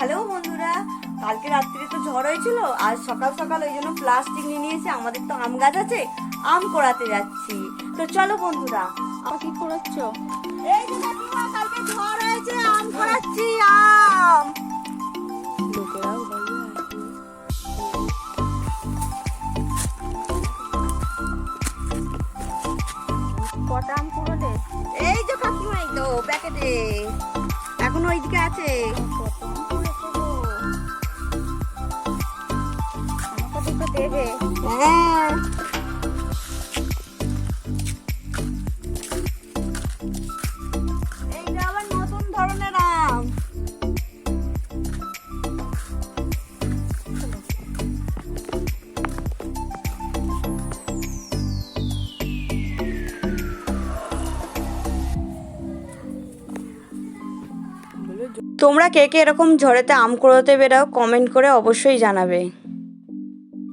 Hello বন্ধুরা, কালকে রাত্রে তো ঝড় হয়েছিল, আজ সকাল সকাল ওই জন্য প্লাস্টিক নিয়ে নিয়েছি। আমাদের তো আম গাছ আছে, আম কোড়াতে যাচ্ছি। তো চলো বন্ধুরা। কি করাচ্ছ? এই যে কাকিমা, কালকে ঝড় হয়েছে, আম কোড়াচ্ছি। আম লোকেরাও বলবে কটা আম কুড়োলে? এই যে কাকিমা, এই তো প্যাকেটে এখন ওইদিকে আছে। কত আম কুড়োছো গো? আমাকে দুটো দেবে? হ্যাঁ, এইটা আবার নতুন ধরনের আম। তোমরা কে কে এরকম ঝড়েতে আম কুড়োতে বেরাও, কমেন্ট করে অবশ্যই জানাবে।